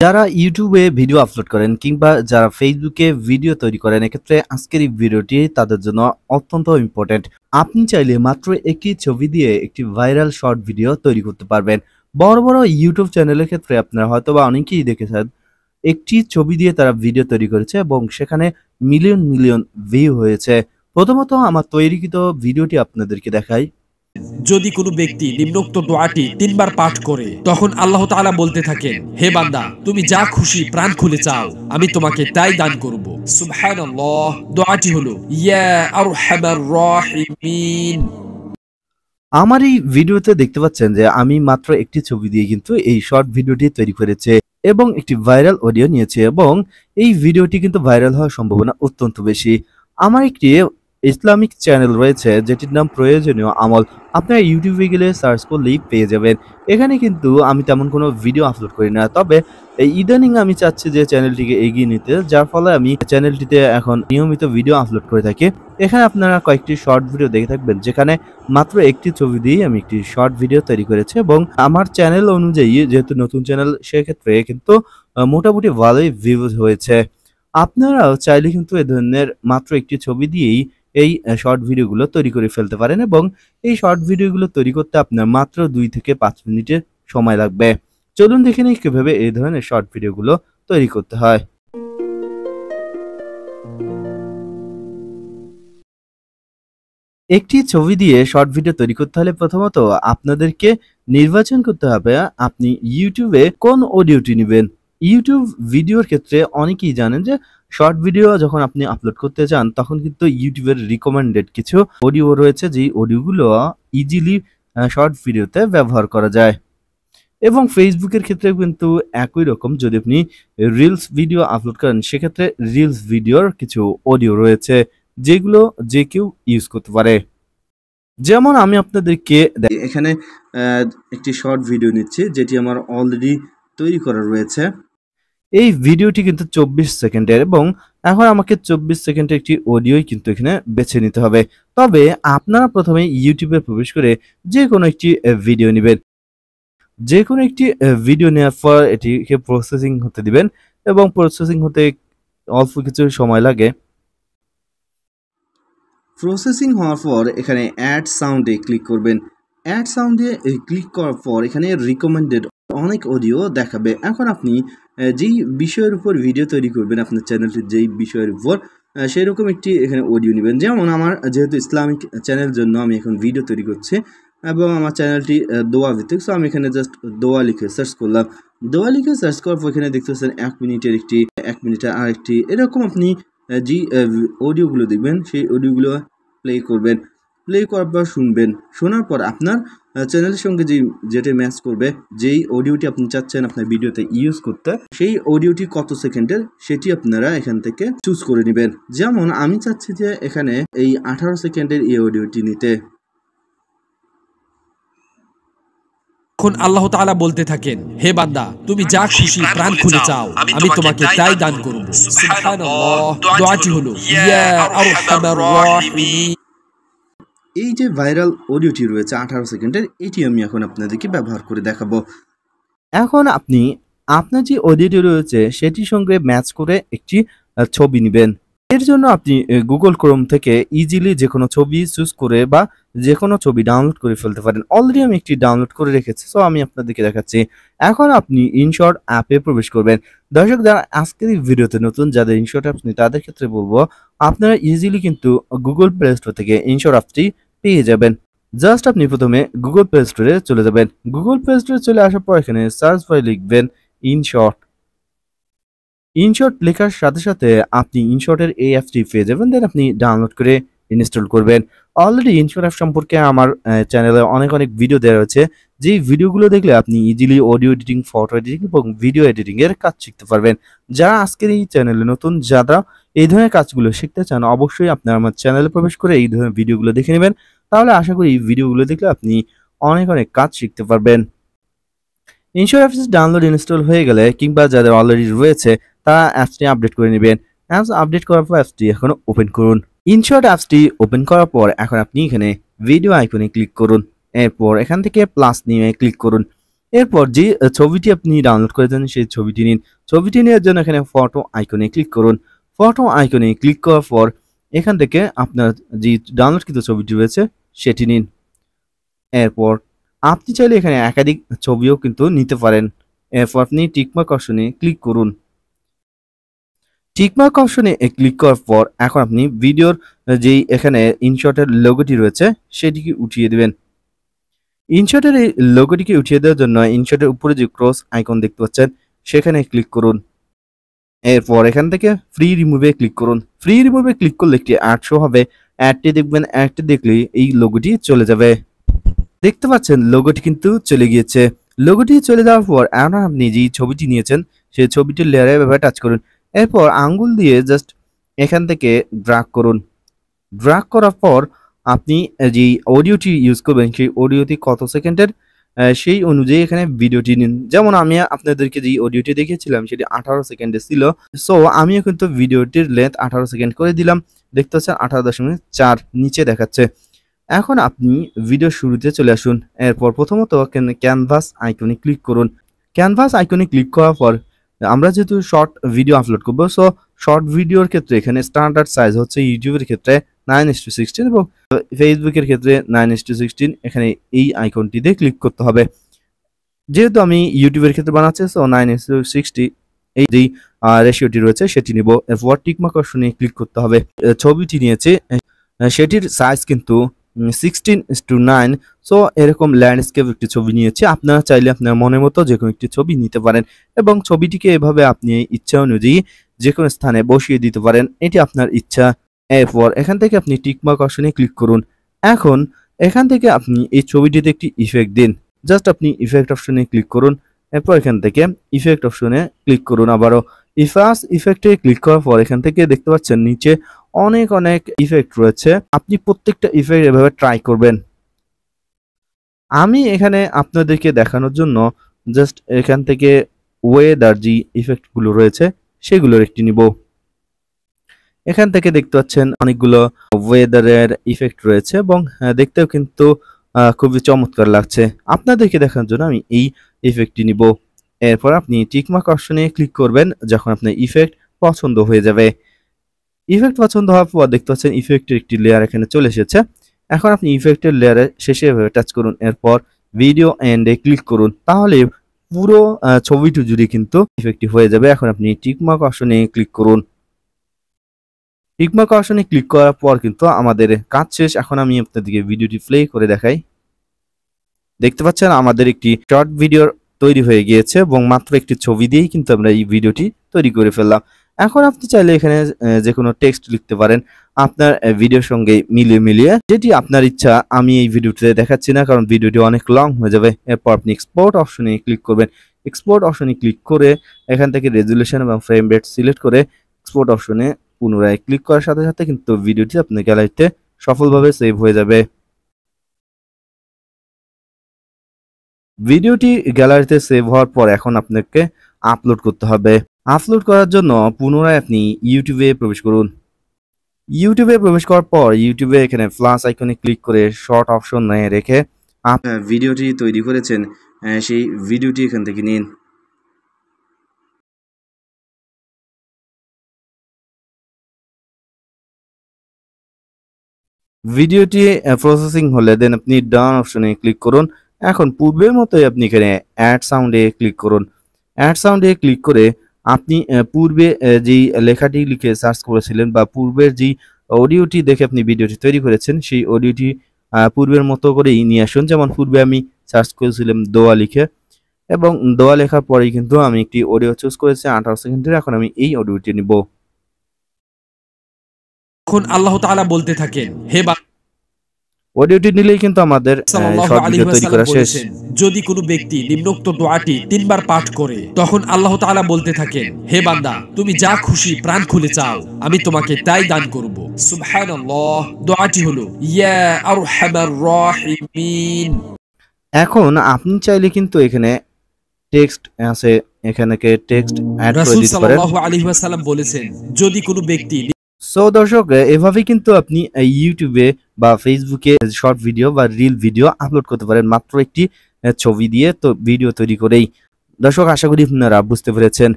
যারা ইউটিউবে video upload করেন কিংবা যারা ফেসবুকে ভিডিও তৈরি করেন, এক্ষেত্রে আজকের এই ভিডিওটি তাদের জন্য অত্যন্ত ইম্পর্টেন্ট। আপনি চাইলে মাত্র একটি ছবি দিয়ে একটি ভাইরাল শর্ট ভিডিও তৈরি করতে পারবেন। বড় বড় ইউটিউব চ্যানেলের ক্ষেত্রে আপনারা হয়তোবা অনেকেই দেখেছেন, একটি ছবি দিয়ে তারা ভিডিও তৈরি করেছে এবং সেখানে মিলিয়ন মিলিয়ন ভিউ হয়েছে। প্রথমত আমার তৈরিকৃত ভিডিওটি আপনাদেরকে দেখাই। যদি কোনো ব্যক্তি নিম্নোক্ত দোয়াটি ৩ বার পাঠ করে, তখন আল্লাহ তাআলা বলতে থাকেন, হে বান্দা, তুমি যা খুশি প্রাণ খুলে চাও, আমি তোমাকে তাই দান করব। সুবহানাল্লাহ। দোয়াটি হলো, ইয়া আরহামার রাহিমিন। আমার এই ভিডিওতে দেখতে পাচ্ছেন যে আমি মাত্র একটি ছবি দিয়ে কিন্তু এই শর্ট ভিডিওটি তৈরি করেছে এবং একটি ভাইরাল অডিও নিয়েছে এবং এই ভিডিওটি কিন্তু ভাইরাল হওয়ার সম্ভাবনা অত্যন্ত বেশি। আমার একটি ইসলামিক চ্যানেল রয়েছে যেটির নাম প্রয়োজনীয় আমল। আপনারা ইউটিউবে গেলে সার্চ করলেই পেয়ে যাবেন। এখানে কিন্তু আমি তেমন কোনো ভিডিও আপলোড করি না, তবে এই ইদানিং আমি চাচ্ছি যে চ্যানেলটিকে এগিয়ে নিতে, যার ফলে আমি চ্যানেলটিতে এখন নিয়মিত ভিডিও আপলোড করে থাকি। এখানে আপনারা কয়েকটি শর্ট ভিডিও দেখে থাকবেন যেখানে মাত্র একটি ছবি দিয়ে আমি একটি শর্ট ভিডিও তৈরি করেছি এবং আমার চ্যানেল অনুযায়ী, যেহেতু নতুন চ্যানেল, সেক্ষেত্রে কিন্তু মোটামুটি ভালোই ভিউজ হয়েছে। আপনারাও চাইলে কিন্তু এ ধরনের মাত্র একটি ছবি দিয়েই এই শর্ট ভিডিওগুলো তৈরি করে ফেলতে পারেন এবং এই শর্ট ভিডিওগুলো তৈরি করতে আপনার মাত্র 2 থেকে 5 মিনিটের সময় লাগবে। চলুন দেখে নিই কিভাবে এই ধরনের শর্ট ভিডিওগুলো তৈরি করতে হয়। একটি ছবি দিয়ে শর্ট ভিডিও তৈরি করতে হলে প্রথমত আপনাদেরকে নির্বাচন করতে হবে আপনি ইউটিউবে কোন অডিওটি নেবেন। ইউটিউব ভিডিওর ক্ষেত্রে অনেকেই জানেন যে শর্ট ভিডিও যখন আপনি আপলোড করতে চান তখন কিন্তু ইউটিউবের রিকমেন্ডেড কিছু অডিও রয়েছে, যেই অডিওগুলো ইজিলি শর্ট ভিডিওতে ব্যবহার করা যায়। এবং ফেসবুকের ক্ষেত্রে কিন্তু একই রকম, যদি আপনি রিলস ভিডিও আপলোড করেন সেক্ষেত্রে রিলস ভিডিওর কিছু অডিও রয়েছে যেগুলো যে কেউ ইউজ করতে পারে। যেমন আমি আপনাদেরকে এখানে একটি শর্ট ভিডিও নিচ্ছি যেটি আমার অলরেডি তৈরি করা রয়েছে। এই ভিডিওটি কিন্তু 24 সেকেন্ডের এবং এখন আমাকে 24 সেকেন্ডের একটি অডিওই কিন্তু এখানে বেছে নিতে হবে। তবে আপনারা প্রথমে ইউটিউবে প্রবেশ করে যে কোনো একটি ভিডিও নেবেন। যে কোনো একটি ভিডিও নেওয়ার পর এটিকে প্রসেসিং হতে দিবেন এবং প্রসেসিং হতে অল্প কিছু সময় লাগে। প্রসেসিং হওয়ার পর এখানে অ্যাড সাউন্ডে ক্লিক করবেন। অ্যাড সাউন্ডে ক্লিক করার পর এখানে রিকমেন্ডেড অনেক অডিও দেখাবে। এখন আপনি যেই বিষয়ের উপর ভিডিও তৈরি করবেন, আপনার চ্যানেলটির যেই বিষয়ের উপর, সেরকম একটি এখানে অডিও নেবেন। যেমন আমার যেহেতু ইসলামিক চ্যানেলের জন্য আমি এখন ভিডিও তৈরি করছি এবং আমার চ্যানেলটি দোয়া ভিত্তিক, সো আমি এখানে জাস্ট দোয়া লিখে সার্চ করলাম। দোয়া লিখে সার্চ করার পর এখানে দেখতে পাচ্ছেন 1 মিনিটের একটি, 1 মিনিটের আরেকটি, এরকম আপনি যে অডিওগুলো দেখবেন সেই অডিওগুলো প্লে করবেন। প্লে করার পর শুনবেন। শোনার পর আপনার চ্যানেলের সঙ্গে যেটা ম্যাচ করবে, যেই অডিওটি আপনি চাচ্ছেন আপনার ভিডিওতে ইউজ করতে, সেই অডিওটি কত সেকেন্ডের সেটি আপনারা এখান থেকে চুজ করে নেবেন। যেমন আমি চাচ্ছি যে এখানে এই 18 সেকেন্ডের এই অডিওটি নিতে। এখন আল্লাহ তাআলা বলতে থাকেন, হে বান্দা, তুমি যা খুশি প্রাণ খুলে চাও, আমি তোমাকে তাই দান করব। সুবহানাল্লাহ। দোয়াটি হলো, ইয়া আরহামার রাহিমিন। এই যে ভাইরাল অডিওটি রয়েছে 18 সেকেন্ডের, এটি আমি এখন আপনাদেরকে ব্যবহার করে দেখাবো। এখন আপনি আপনার যে অডিওটি রয়েছে সেটির সঙ্গে ম্যাচ করে একটি ছবি নেবেন। এর জন্য আপনি গুগল ক্রোম থেকে ইজিলি যে কোনো ছবি চুজ করে বা যে কোনো ছবি ডাউনলোড করে ফেলতে পারেন। অলরেডি আমি একটি ডাউনলোড করে রেখেছি, সো আমি আপনাদেরকে দেখাচ্ছি। এখন আপনি ইনশর্ট অ্যাপে প্রবেশ করবেন। দর্শক, যারা আজকের এই ভিডিওতে নতুন, যাদের ইনশর্ট অ্যাপ নেই তাদের ক্ষেত্রে বলবো আপনারা ইজিলি কিন্তু গুগল প্লে স্টোর থেকে ইনশর্ট অ্যাপটি পেয়ে যাবেন। জাস্ট আপনি প্রথমে গুগল প্লে স্টোরে চলে যাবেন। গুগল প্লে স্টোরে চলে আসার পর এখানে সার্চ বারে লিখবেন ইনশর্ট। ইনশর্ট লেখার সাথে সাথে আপনি ইনশর্টের এই অ্যাপটি পেয়ে যাবেন, দেন আপনি ডাউনলোড করে ইনস্টল করবেন। অলরেডি ইনশর্ট অ্যাপ সম্পর্কে আমার চ্যানেলে অনেক ভিডিও দেওয়া রয়েছে, যেই ভিডিওগুলো দেখলে আপনি easily audio editing, photo editing এবং ভিডিও এডিটিং এর কাজ শিখতে পারবেন। যারা আজকের এই চ্যানেলে নতুন, যারা এই ধরনের কাজগুলো শিখতে চান, অবশ্যই আপনারা আমার চ্যানেলে প্রবেশ করে এই ধরনের ভিডিওগুলো দেখে নেবেন। তাহলে আশা করি এই ভিডিওগুলো দেখলে আপনি অনেক কাজ শিখতে পারবেন। ইনশর্ট অ্যাপস ডাউনলোড ইনস্টল হয়ে গেলে কিংবা যাদের অলরেডি রয়েছে তারা অ্যাপসটি আপডেট করে নেবেন। অ্যাপস আপডেট করার পর অ্যাপসটি এখন ওপেন করুন। ইনশর্ট অ্যাপসটি ওপেন করার পর এখন আপনি এখানে ভিডিও আইকনে ক্লিক করুন। এরপর এখান থেকে প্লাস নিয়ে ক্লিক করুন। এরপর যে ছবিটি আপনি ডাউনলোড করেছেন সেই ছবিটি নিন। ছবিটি নেওয়ার জন্য এখানে ফটো আইকনে ক্লিক করুন। ফটো আইকনে ক্লিক করার পর এখান থেকে আপনার যে ডাউনলোডকৃত ছবিটি রয়েছে সেটি নিন। এরপর আপনি চাইলে এখানে একাধিক ছবিও কিন্তু নিতে পারেন। এরপর আপনি টিকমার্ক অপশনে ক্লিক করুন। টিকমার্ক অপশনে ক্লিক করার পর এখন আপনি ভিডিওর যেই এখানে ইনশটের লোগোটি রয়েছে সেটিকে উঠিয়ে দেবেন। ইনশটের এই লোগোটিকে উঠিয়ে দেওয়ার জন্য ইনশটের উপরে যে ক্রস আইকন দেখতে পাচ্ছেন সেখানে ক্লিক করুন। এরপর এখান থেকে ফ্রি রিমুভে ক্লিক করুন। ফ্রি রিমুভে ক্লিক করলে একটি অ্যাড শো হবে। অ্যাডটি দেখবেন, অ্যাডটি দেখলে এই লোগোটি চলে যাবে। দেখতে পাচ্ছেন লোগোটি কিন্তু চলে গিয়েছে। লোগোটি চলে যাওয়ার পর এখন আপনি যেই ছবিটি নিয়েছেন সেই ছবিটির লেয়ারে এভাবে টাচ করুন। এরপর আঙ্গুল দিয়ে জাস্ট এখান থেকে ড্র্যাগ করুন। ড্র্যাগ করার পর আপনি যেই অডিওটি ইউজ করবেন সেই অডিওটি কত সেকেন্ডের সেই অনুযায়ী এখানে ভিডিওটি নিন। যেমন আমি আপনাদেরকে যেই অডিওটি দেখিয়েছিলাম সেটি 18 সেকেন্ডের ছিল। সো আমিও কিন্তু ভিডিওটির লেন্থ 18 সেকেন্ড করে দিলাম। দেখতে পাচ্ছেন 18.4 নিচে দেখাচ্ছে। এখন আপনি ভিডিও শুরুতে চলে আসুন। এরপর প্রথমত ক্যানভাস আইকনে ক্লিক করুন। ক্যানভাস আইকনে ক্লিক করার পর আমরা যেহেতু শর্ট ভিডিও আপলোড করবো, সো শর্ট ভিডিওর ক্ষেত্রে এখানে স্ট্যান্ডার্ড সাইজ হচ্ছে ইউটিউবের ক্ষেত্রে 9:16 এবং ফেসবুকের ক্ষেত্রে 9:16। এখানে এই আইকনটিতে ক্লিক করতে হবে। যেহেতু আমি ইউটিউবের ক্ষেত্রে বানাচ্ছি, সো 9:60 এই যেই রেশিওটি রয়েছে সেটি নিব। এরপর টিকমার্ক অপশনে ক্লিক করতে হবে। ছবিটি নিয়েছে সেটির সাইজ কিন্তু 16:9। সো এরকম ল্যান্ডস্কেপ একটি ছবি নিয়েছে। আপনারা চাইলে আপনার মনের মতো যে কোনো একটি ছবি নিতে পারেন এবং ছবিটিকে এভাবে আপনি ইচ্ছা অনুযায়ী যে কোনো স্থানে বসিয়ে দিতে পারেন, এটি আপনার ইচ্ছা। এরপর এখান থেকে আপনি টিকমার্ক অপশনে ক্লিক করুন। এখন এখান থেকে আপনি এই ছবিটিতে একটি ইফেক্ট দিন। জাস্ট আপনি ইফেক্ট অপশনে ক্লিক করুন। এরপর এখান থেকে ইফেক্ট অপশনে ক্লিক করুন। আবারও ইফেক্টে ক্লিক করার পর এখান থেকে দেখতে পাচ্ছেন নিচে অনেক ইফেক্ট রয়েছে। আপনি প্রত্যেকটা ইফেক্ট এভাবে ট্রাই করবেন। আমি এখানে আপনাদেরকে দেখানোর জন্য জাস্ট এখান থেকে ওয়েদার যে ইফেক্টগুলো রয়েছে সেগুলোর একটি নিব। এখান থেকে দেখতে পাচ্ছেন অনেকগুলো ওয়েদারের ইফেক্ট রয়েছে এবং দেখতেও কিন্তু খুবই চমৎকার লাগছে। আপনাদেরকে দেখানোর জন্য আমি এই ইফেক্টটি নিব। এরপর আপনি টিকমার্ক অপশনে ক্লিক করবেন যখন আপনার ইফেক্ট পছন্দ হয়ে যাবে। ইফেক্ট পছন্দ হওয়ার পর দেখতে পাচ্ছেন ইফেক্টের একটি লেয়ার এখানে চলে এসেছে। এখন আপনি ইফেক্টের লেয়ারের শেষে এভাবে টাচ করুন। এরপর ভিডিও এন্ডে ক্লিক করুন। তাহলে পুরো ছবিটি জুড়ে কিন্তু ইফেক্টটি হয়ে যাবে। এখন আপনি টিকমার্ক অপশনে ক্লিক করুন। টিকমার্ক অপশনে ক্লিক করার পর কিন্তু আমাদের কাজ শেষ। এখন আমি আপনাদেরকে ভিডিওটি প্লে করে দেখাই। দেখতে পাচ্ছেন আমাদের একটি শর্ট ভিডিও তৈরি হয়ে গিয়েছে এবং মাত্র একটি ছবি দিয়েই কিন্তু আমরা এই ভিডিওটি তৈরি করে ফেললাম। এখন আপনি চাইলে এখানে যে কোনো টেক্সট লিখতে পারেন আপনার ভিডিওর সঙ্গে মিলিয়ে যেটি আপনার ইচ্ছা। আমি এই ভিডিওটিতে দেখাচ্ছি না কারণ ভিডিওটি অনেক লং হয়ে যাবে। এরপর আপনি এক্সপোর্ট অপশনে ক্লিক করবেন। এক্সপোর্ট অপশনে ক্লিক করে এখান থেকে রেজুলেশন এবং ফ্রেম রেট সিলেক্ট করে এক্সপোর্ট অপশনে পুনরায় ক্লিক করার সাথে সাথে কিন্তু ভিডিওটি আপনার গ্যালারিতে সফলভাবে সেভ হয়ে যাবে। ভিডিওটি গ্যালারিতে সেভ হওয়ার পর এখন আপনাকে আপলোড করতে হবে। আপলোড করার জন্য পুনরায় আপনি ইউটিউবে প্রবেশ করুন। ইউটিউবে প্রবেশ করার পর ইউটিউবে এখানে প্লাস আইকনে ক্লিক করে শর্ট অপশন রেখে আপনার ভিডিওটি তৈরি করেছেন সেই ভিডিওটি এখান থেকে নিন। ভিডিওটি প্রসেসিং হলে দেন আপনি ডান অপশনে ক্লিক করুন। এখন পূর্বের মতোই আপনি এখানে অ্যাড সাউন্ডে ক্লিক করুন। অ্যাড সাউন্ডে ক্লিক করে আপনি পূর্বে যেই লেখাটি লিখে সার্চ করেছিলেন বা পূর্বের যেই অডিওটি দেখে আপনি ভিডিওটি তৈরি করেছেন সেই অডিওটি পূর্বের মতো করেই নিয়ে আসুন। যেমন পূর্বে আমি সার্চ করেছিলাম দোয়া লিখে এবং দোয়া লেখার পরেই কিন্তু আমি একটি অডিও চুজ করেছি 18 সেকেন্ডের। এখন আমি এই অডিওটি নিব। এখন আল্লাহ তাআলা বলতে থাকেন, হে অডিওটি নিলেই কিন্তু আমাদের সাল্লাল্লাহু শর্ট আলাইহি ভিডিও তৈরি করা ওয়াসাল্লাম শেষ। বলেছেন, যদি কোনো ব্যক্তি নিম্নোক্ত দোয়াটি 3 বার পাঠ করে তখন আল্লাহ তাআলা বলতে থাকেন, হে বান্দা তুমি যা খুশি প্রাণ খুলে চাও আমি তোমাকে তাই দান করব। সুবহানাল্লাহ। দোয়াটি হলো ইয়া আরহামার রাহিমিন। এখন আপনি চাইলে কিন্তু এখানে টেক্সট আছে, এখানে টেক্সট অ্যাড করে রাসূল দিতে পারেন। সাল্লাল্লাহু আলাইহি ওয়াসাল্লাম বলেছেন, যদি কোনো ব্যক্তি সো দর্শক এভাবে কিন্তু আপনি ইউটিউবে বা ফেসবুকে শর্ট ভিডিও বা রিল ভিডিও আপলোড করতে পারেন মাত্র একটি ছবি দিয়ে তো ভিডিও তৈরি করেই। দর্শক, আশা করি আপনারা বুঝতে পেরেছেন।